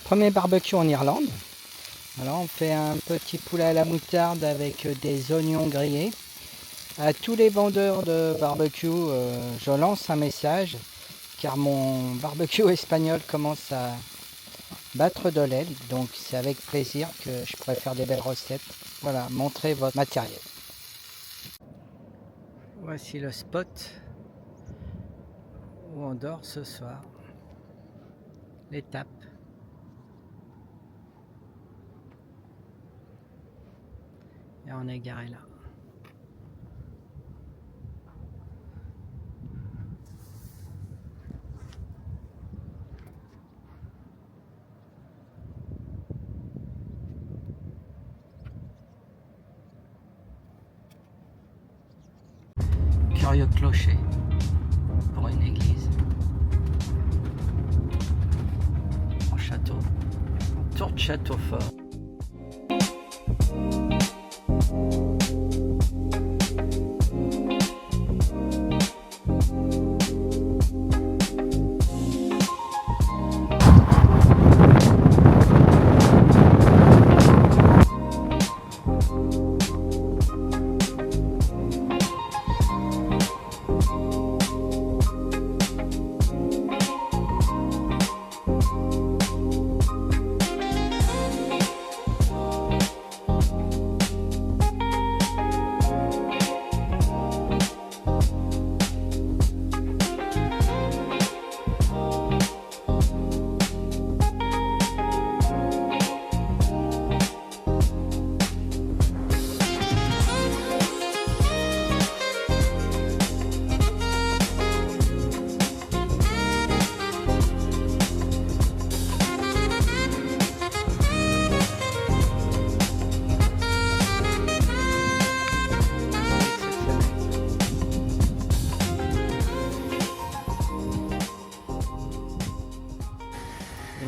Premier barbecue en Irlande. Alors on fait un petit poulet à la moutarde avec des oignons grillés. À tous les vendeurs de barbecue, je lance un message car mon barbecue espagnol commence à battre de l'aile. Donc c'est avec plaisir que je pourrais faire des belles recettes. Voilà, montrez votre matériel. Voici le spot où on dort ce soir. L'étape. Et on est garé là. Curieux clocher pour une église. En château. Tour de château fort.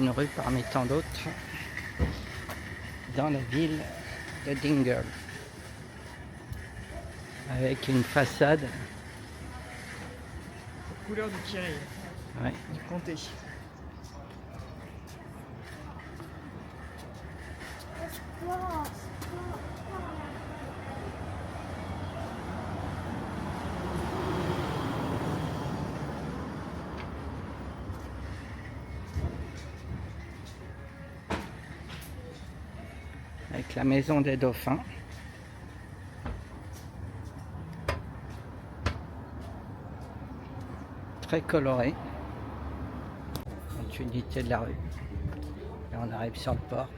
Une rue parmi tant d'autres dans la ville de Dingle avec une façade Couleur du Kyrie, ouais. du comté. Avec la maison des dauphins. Très coloré. Continuité de la rue. Et on arrive sur le port.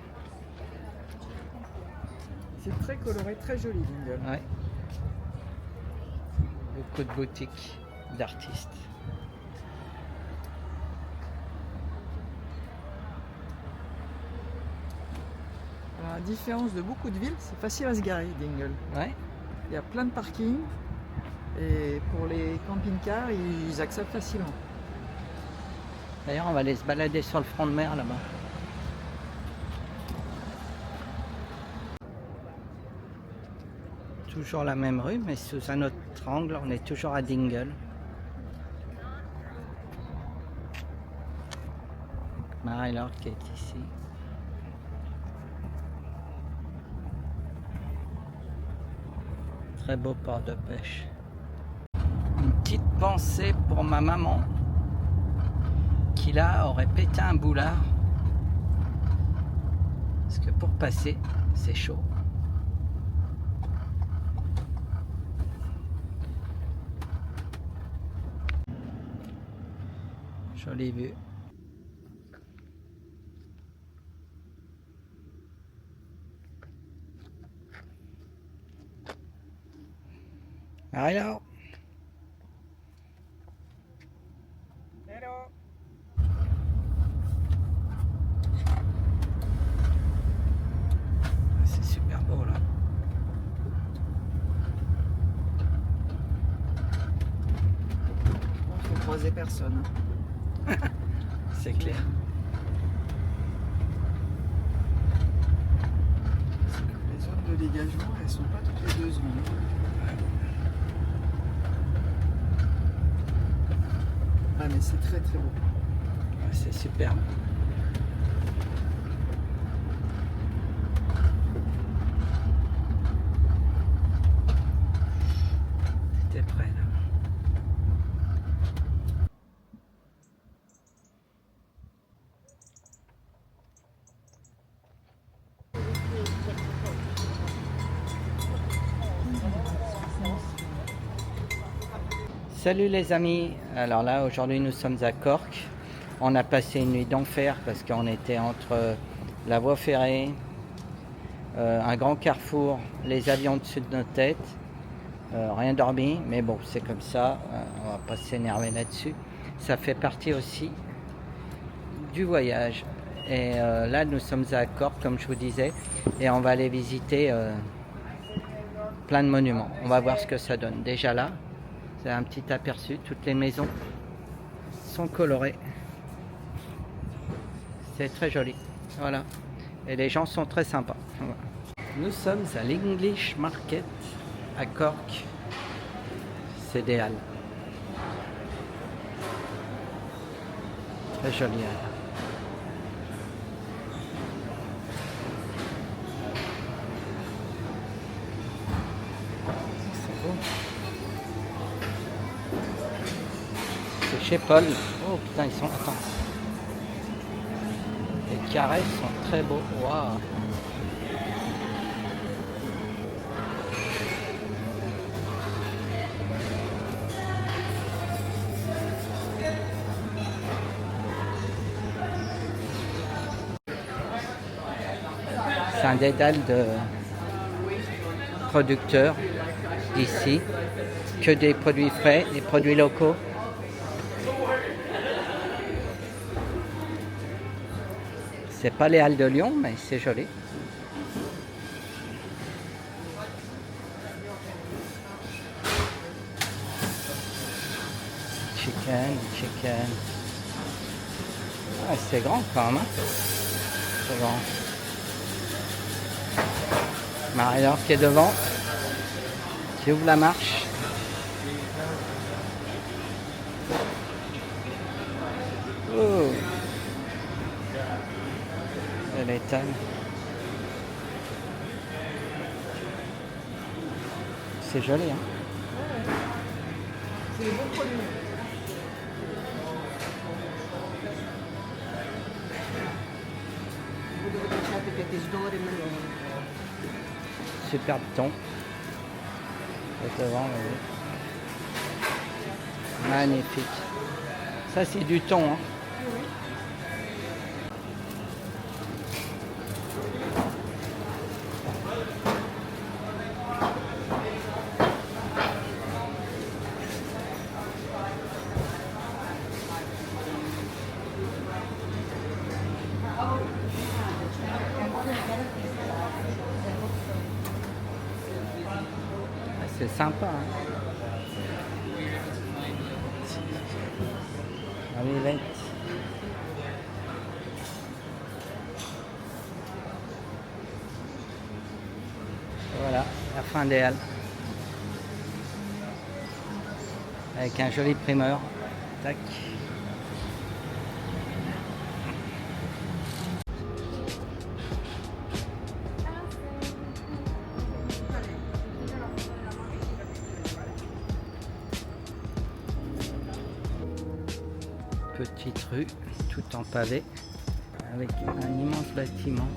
C'est très coloré, très joli, Dingle. Ouais. Beaucoup de boutiques d'artistes. Alors, à la différence de beaucoup de villes, c'est facile à se garer, Dingle. Ouais. Il y a plein de parkings et pour les camping-cars, ils acceptent facilement. D'ailleurs, on va aller se balader sur le front de mer là-bas. Toujours la même rue, mais sous un autre angle. On est toujours à Dingle. Marie-Laure qui est ici. Très beau port de pêche. Une petite pensée pour ma maman qui là aurait pété un boulard. Parce que pour passer, c'est chaud. Jolie vue. Marie-Laure. Hello. C'est super beau là. On ne faut croiser personne. C'est clair. Les zones de dégagement, elles sont pas toutes les 2 secondes. Ah mais c'est très très beau. Ouais, c'est superbe. Salut les amis, alors là aujourd'hui nous sommes à Cork. On a passé une nuit d'enfer parce qu'on était entre la voie ferrée, un grand carrefour, les avions au-dessus de nos têtes, rien dormi, mais bon c'est comme ça, on va pas s'énerver là-dessus. Ça fait partie aussi du voyage. Et là nous sommes à Cork comme je vous disais et on va aller visiter plein de monuments. On va voir ce que ça donne. Déjà là, c'est un petit aperçu, toutes les maisons sont colorées. C'est très joli. Voilà. Et les gens sont très sympas. Voilà. Nous sommes à l'English Market à Cork. C'est des halles. Très joli halle. C'est beau. C'est chez Paul. Oh putain, ils sont... Attends. Les carrés sont très beaux. Waouh. C'est un dédale de producteurs d'ici. Que des produits frais, des produits locaux. C'est pas les halles de Lyon, mais c'est joli. Chicken. Ah, c'est grand quand même. Hein, c'est grand. Marie-Laure qui est devant, qui ouvre la marche. Oh. Elle étonne. C'est joli, hein. C'est des bons produits. Superbe thon. Et devant, magnifique. Ça c'est du thon, hein. C'est sympa, hein. Allez, vite. Voilà, la fin des halles. Avec un joli primeur. Tac. Petite rue, tout en pavé, avec un immense bâtiment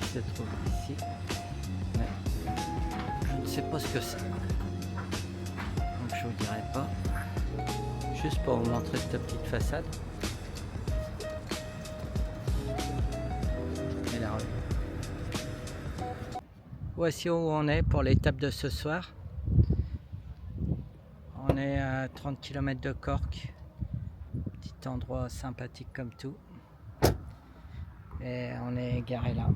qui se trouve ici. Mais je ne sais pas ce que c'est, donc je vous dirai pas. Juste pour vous montrer cette petite façade. Et la rue. Voici où on est pour l'étape de ce soir. On est à 30 km de Cork. Petit endroit sympathique comme tout. Et on est garé là.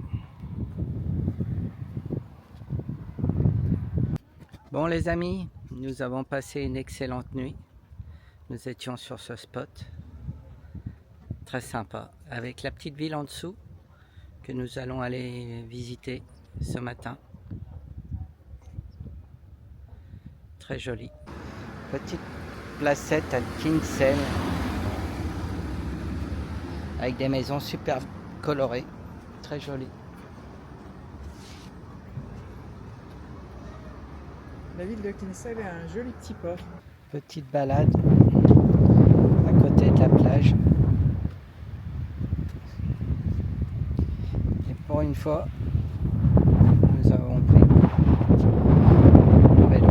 Bon les amis, nous avons passé une excellente nuit. Nous étions sur ce spot. Très sympa. Avec la petite ville en dessous que nous allons aller visiter ce matin. Très joli. Petite placette à Kinsale. Avec des maisons super colorées. Très jolies. La ville de Kinsale est un joli petit port. Petite balade à côté de la plage. Et pour une fois, nous avons pris le vélo.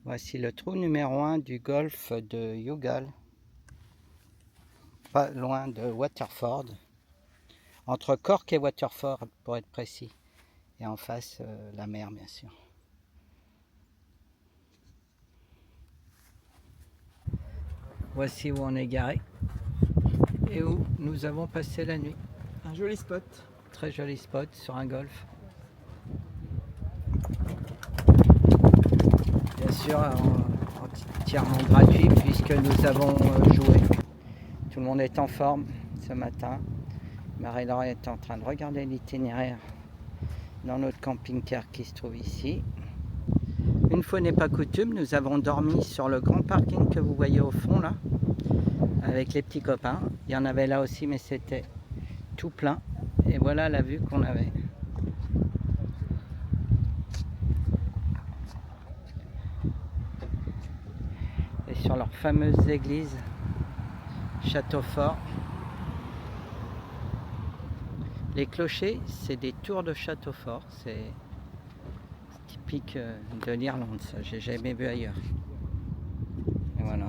Voici le trou numéro 1 du golfe de Youghal, pas loin de Waterford, entre Cork et Waterford pour être précis, et en face la mer bien sûr. Voici où on est garé et où nous avons passé la nuit. Un joli spot. Très joli spot sur un golf. Bien sûr entièrement gratuit puisque nous avons joué. Tout le monde est en forme ce matin. Marie-Laure est en train de regarder l'itinéraire dans notre camping-car qui se trouve ici. Une fois n'est pas coutume, nous avons dormi sur le grand parking que vous voyez au fond là, avec les petits copains. Il y en avait là aussi mais c'était tout plein. Et voilà la vue qu'on avait. Et sur leur fameuse église Château-Fort. Les clochers, c'est des tours de Château-Fort. C'est typique de l'Irlande, ça. J'ai jamais vu ailleurs. Et voilà.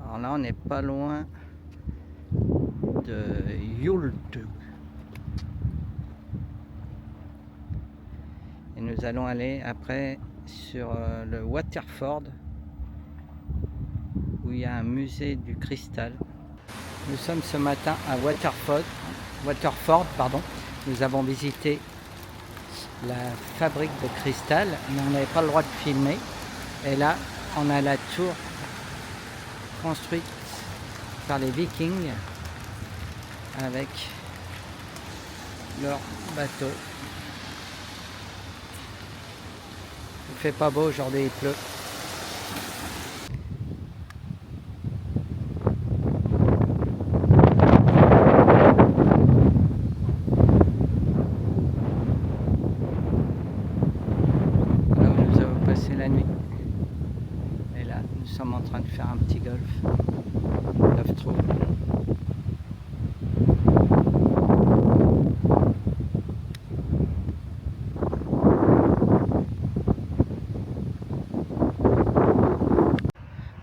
Alors là, on n'est pas loin de Youghal. Et nous allons aller après sur le Waterford, où il y a un musée du cristal. Nous sommes ce matin à Waterford. Nous avons visité la fabrique de cristal, mais on n'avait pas le droit de filmer. Et là, on a la tour construite par les Vikings avec leur bateau. Il fait pas beau aujourd'hui, il pleut. Là où nous avons passé la nuit. Et là, nous sommes en train de faire un petit golf. Love Trou.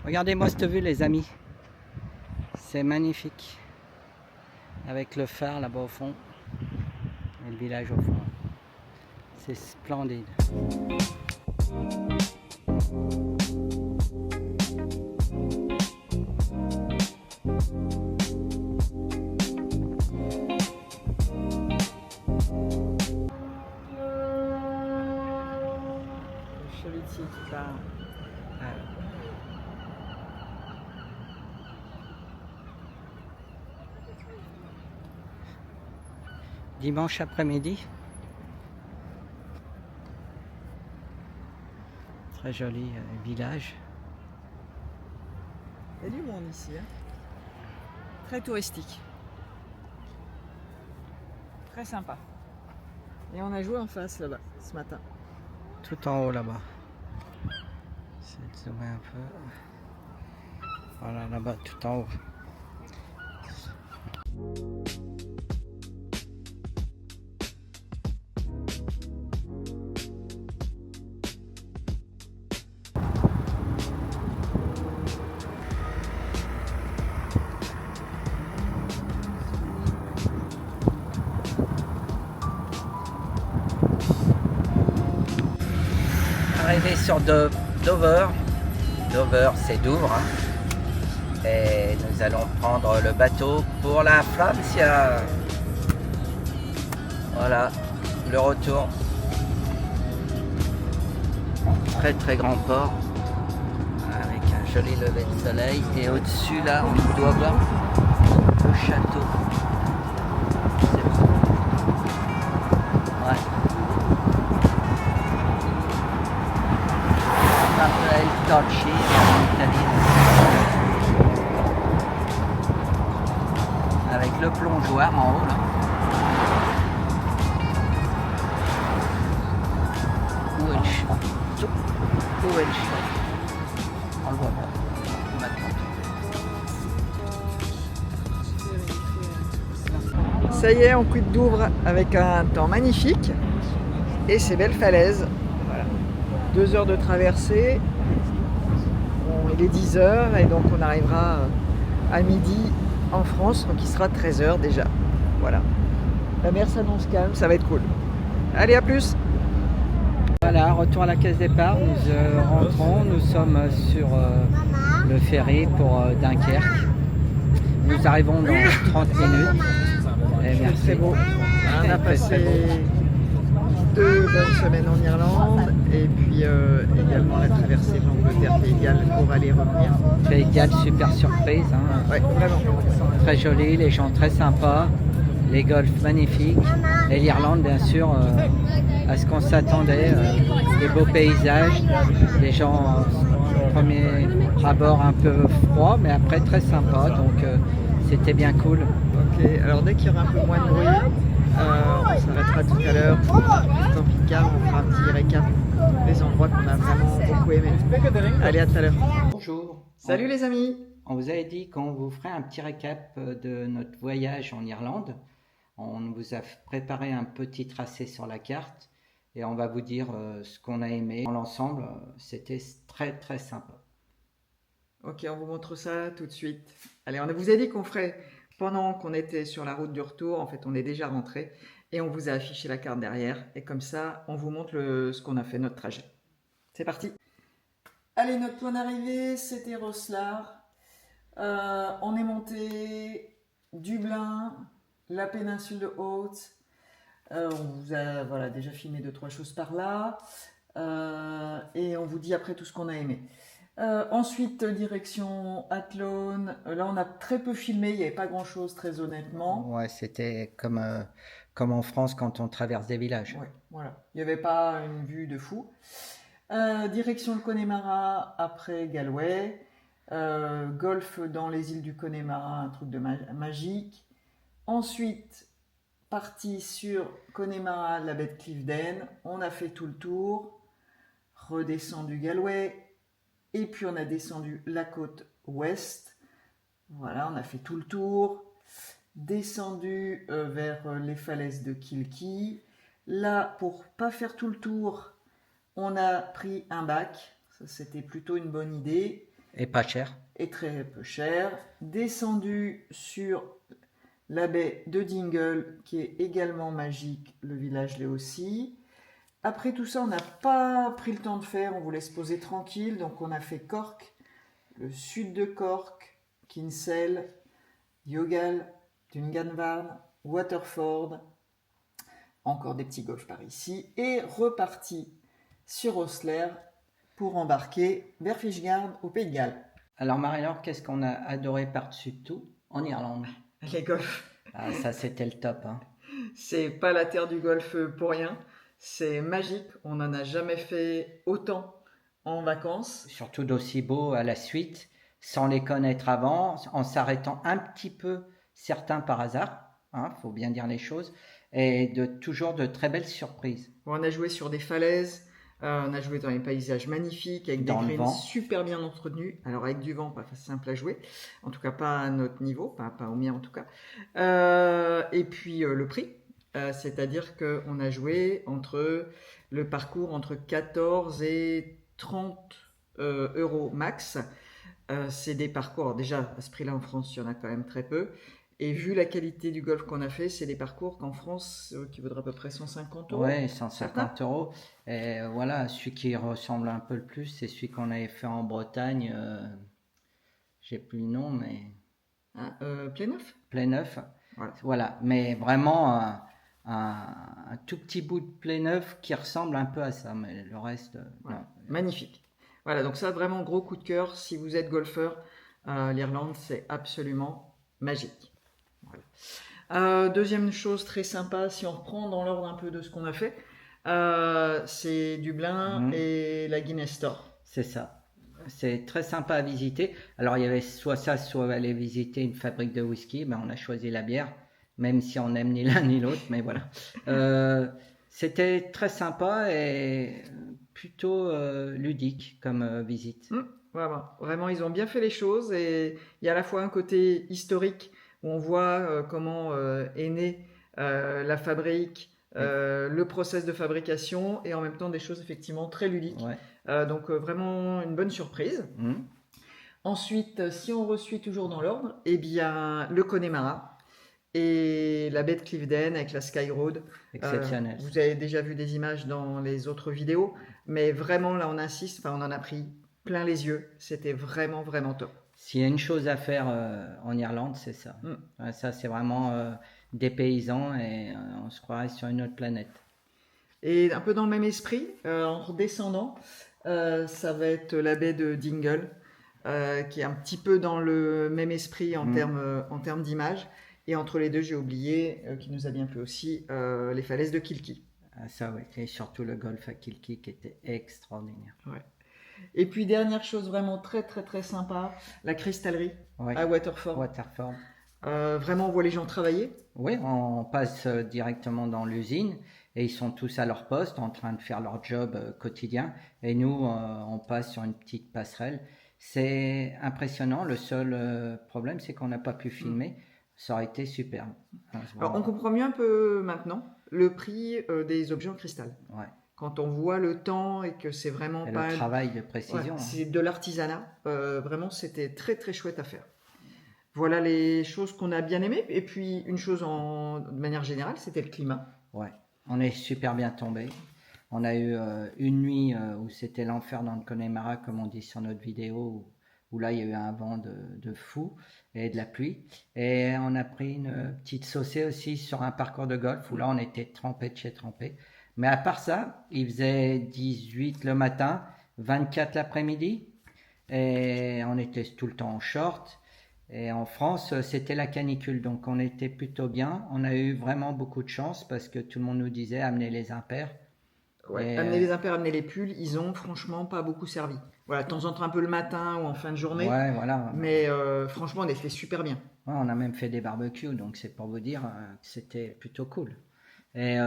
Regardez-moi cette vue les amis, c'est magnifique, avec le phare là-bas au fond, et le village au fond, c'est splendide. Le chalutier qui part. Dimanche après-midi. Très joli village. Il y a du monde ici. Hein. Très touristique. Très sympa. Et on a joué en face là-bas ce matin. Tout en haut là-bas. J'essaie de zoomer un peu. Voilà là-bas, tout en haut. Arrivé sur Dover. Dover, c'est Douvres. Hein. Et nous allons prendre le bateau pour la Francia. Voilà, le retour. Très très grand port. Avec un joli lever de soleil. Et au-dessus là, on doit voir le château. C'est beau. Ouais. Dolce en Italie, avec le plongeoir en haut là. Où est le château? Où est le château? On le voit pas maintenant. Ça y est, on quitte Douvres avec un temps magnifique. et ces belles falaises. Voilà. 2 heures de traversée. Il est 10 heures et donc on arrivera à midi en France, donc il sera 13 heures déjà. Voilà. La mer s'annonce calme, ça va être cool. Allez, à plus! Voilà, retour à la case départ, nous rentrons, nous sommes sur le ferry pour Dunkerque. Nous arrivons dans 30 minutes. Et merci. C'est beau. On a passé 2 bonnes semaines en Irlande et puis également la traversée de l'Angleterre, Pays de Galles pour aller revenir. Pays de Galles, super surprise. Hein. Ouais, vraiment. Très joli, les gens très sympas, les golfs magnifiques. Et l'Irlande, bien sûr, à ce qu'on s'attendait, des beaux paysages, les gens au premier abord un peu froid, mais après très sympa, donc c'était bien cool. Ok, alors dès qu'il y aura un peu moins de bruit, on s'arrêtera tout à l'heure pour le camping-car, on fera un petit récap des endroits qu'on a vraiment beaucoup aimés. Allez, à tout à l'heure. Bonjour. Salut les amis. On vous avait dit qu'on vous ferait un petit récap de notre voyage en Irlande. On vous a préparé un petit tracé sur la carte et on va vous dire ce qu'on a aimé. Dans l'ensemble, c'était très très sympa. Ok, on vous montre ça tout de suite. Allez, on vous a dit qu'on ferait pendant qu'on était sur la route du retour. En fait, on est déjà rentré et on vous a affiché la carte derrière. Et comme ça, on vous montre ce qu'on a fait, notre trajet. C'est parti. Allez, notre point d'arrivée, c'était Rosslare. On est monté Dublin, la péninsule de Howth. On vous a voilà, déjà filmé 2-3 choses par là. Et on vous dit après tout ce qu'on a aimé. Ensuite, direction Athlone. Là, on a très peu filmé, il n'y avait pas grand-chose, très honnêtement. Ouais, c'était comme en France quand on traverse des villages. Ouais, voilà. Il n'y avait pas une vue de fou. Direction le Connemara, après Galway. Golf dans les îles du Connemara, un truc de magique. Ensuite, parti sur Connemara, la baie de Cliveden. On a fait tout le tour. Redescendu Galway. Et puis on a descendu la côte ouest. Voilà, on a fait tout le tour. Descendu vers les falaises de Kilkee. Là, pour pas faire tout le tour, on a pris un bac. Ça, c'était plutôt une bonne idée. Et pas cher. Et très peu cher. Descendu sur la baie de Dingle, qui est également magique. Le village l'est aussi. Après tout ça, on n'a pas pris le temps de faire, on vous laisse poser tranquille. Donc on a fait Cork, le sud de Cork, Kinsale, Youghal, Dunganvan, Waterford, encore des petits golfs par ici, et reparti sur Osler pour embarquer vers Fishguard au Pays de Galles. Alors Marie-Laure, qu'est-ce qu'on a adoré par-dessus tout en Irlande? Les golfs. Ah, ça c'était le top. Hein. C'est pas la terre du golf pour rien. C'est magique, on n'en a jamais fait autant en vacances. Surtout d'aussi beau à la suite, sans les connaître avant, en s'arrêtant un petit peu certains par hasard, faut bien dire les choses, et toujours de très belles surprises. On a joué sur des falaises, on a joué dans des paysages magnifiques, avec des greens super bien entretenus. Alors avec du vent, pas simple à jouer, en tout cas pas à notre niveau, pas au mien en tout cas. Et puis le prix. C'est-à-dire qu'on a joué le parcours entre 14 et 30 euros max. C'est des parcours, alors déjà à ce prix-là en France, il y en a quand même très peu. Et vu la qualité du golf qu'on a fait, c'est des parcours qu'en France qui vaudraient à peu près 150 euros. Oui, 150 euros. Et voilà, celui qui ressemble un peu le plus, c'est celui qu'on avait fait en Bretagne. J'ai plus le nom, mais. Pléneuf. Pléneuf. Voilà. Mais vraiment. Un tout petit bout de Pléneuf qui ressemble un peu à ça, mais le reste, voilà. Non. Magnifique. Voilà, donc ça, vraiment gros coup de cœur. Si vous êtes golfeur, l'Irlande, c'est absolument magique. Voilà. Deuxième chose très sympa, si on reprend dans l'ordre un peu de ce qu'on a fait, c'est Dublin et la Guinness Store. C'est ça. C'est très sympa à visiter. Alors, il y avait soit ça, soit aller visiter une fabrique de whisky. Ben, on a choisi la bière. Même si on n'aime ni l'un ni l'autre, mais voilà. C'était très sympa et plutôt ludique comme visite. Voilà. Vraiment, ils ont bien fait les choses et il y a à la fois un côté historique où on voit comment est née la fabrique, le process de fabrication et en même temps des choses effectivement très ludiques. Ouais. Donc vraiment une bonne surprise. Ensuite, si on resuit toujours dans l'ordre, eh bien le Connemara et la baie de Cliveden avec la Sky Road. Exceptionnel. Vous avez déjà vu des images dans les autres vidéos, mais vraiment là on insiste, enfin on en a pris plein les yeux. C'était vraiment vraiment top. S'il y a une chose à faire en Irlande, c'est ça. Ouais, ça, c'est vraiment dépaysant et on se croirait sur une autre planète. Et un peu dans le même esprit, en redescendant, ça va être la baie de Dingle, qui est un petit peu dans le même esprit en termes d'image. Et entre les deux, j'ai oublié, qui nous a bien plu aussi, les falaises de Kilkee. Ah, ça, oui. Et surtout le golf à Kilkee qui était extraordinaire. Ouais. Et puis, dernière chose vraiment très, très, très sympa, la cristallerie à Waterford. Waterford. Vraiment, on voit les gens travailler. Oui, on passe directement dans l'usine et ils sont tous à leur poste en train de faire leur job quotidien. Et nous, on passe sur une petite passerelle. C'est impressionnant. Le seul problème, c'est qu'on n'a pas pu filmer. Ça aurait été superbe. Alors, on comprend mieux un peu maintenant le prix des objets en cristal. Ouais. Quand on voit le temps et que c'est vraiment et pas... le travail de précision. c'est de l'artisanat. Vraiment, c'était très, très chouette à faire. Voilà les choses qu'on a bien aimées. Et puis, une chose de manière générale, c'était le climat. Ouais, on est super bien tombé. On a eu une nuit où c'était l'enfer dans le Connemara, comme on dit sur notre vidéo, où là, il y a eu un vent de fou et de la pluie. Et on a pris une petite saucée aussi sur un parcours de golf, où là, on était trempé de chez trempé. Mais à part ça, il faisait 18 le matin, 24 l'après-midi. Et on était tout le temps en short. Et en France, c'était la canicule, donc on était plutôt bien. On a eu vraiment beaucoup de chance parce que tout le monde nous disait amenez les impairs. Ouais, amenez les impairs, amenez les pulls, ils ont franchement pas beaucoup servi. Voilà, de temps en temps un peu le matin ou en fin de journée. Ouais, voilà. Mais franchement, on était super bien. Ouais, on a même fait des barbecues, donc c'est pour vous dire que c'était plutôt cool. Et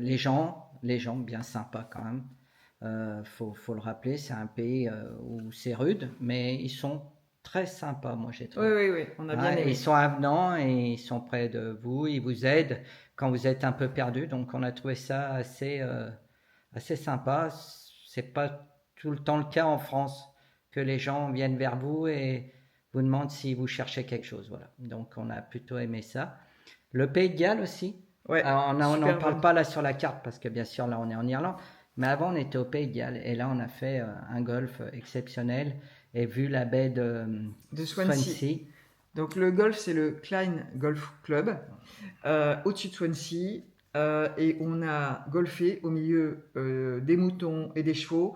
les gens bien sympas quand même. Faut le rappeler, c'est un pays où c'est rude, mais ils sont très sympa, moi j'ai trouvé. Oui, on a bien aimé. Ils sont avenants et ils sont près de vous, ils vous aident quand vous êtes un peu perdu, donc on a trouvé ça assez sympa. C'est pas tout le temps le cas en France que les gens viennent vers vous et vous demandent si vous cherchez quelque chose, voilà. Donc on a plutôt aimé ça. Le Pays de Galles aussi. Ouais, alors, on n'en parle pas là sur la carte parce que bien sûr là on est en Irlande, mais avant on était au Pays de Galles et là on a fait un golf exceptionnel et vu la baie de Swansea. Donc le golf, c'est le Klein Golf Club, au-dessus de Swansea, et on a golfé au milieu des moutons et des chevaux.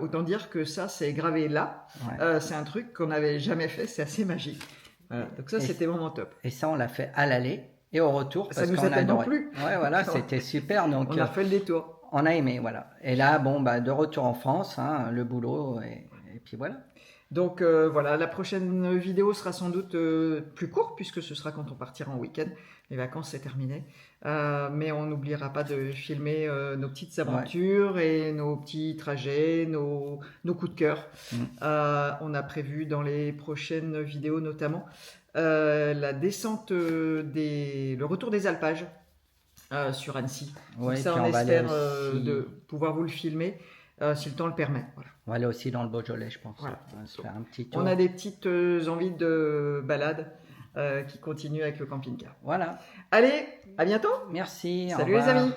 Autant dire que ça, c'est gravé là. Ouais. C'est un truc qu'on n'avait jamais fait, c'est assez magique. Donc ça, c'était vraiment top. Et ça, on l'a fait à l'aller et au retour. Ça nous a tellement plu. Ouais, voilà, c'était super. Donc, on a fait le détour. On a aimé, voilà. Et là, de retour en France, le boulot, et puis voilà. Donc voilà, la prochaine vidéo sera sans doute plus courte puisque ce sera quand on partira en week-end. Les vacances, c'est terminé. Mais on n'oubliera pas de filmer nos petites aventures et nos petits trajets, nos coups de cœur. On a prévu dans les prochaines vidéos notamment la descente le retour des alpages sur Annecy. Ouais, donc ça, on espère de pouvoir vous le filmer. Si le temps le permet. Voilà. On va aller aussi dans le Beaujolais, je pense. Voilà. On va se faire un petit tour. On a des petites envies de balade qui continuent avec le camping-car. Voilà. Allez, à bientôt. Merci. Salut les amis.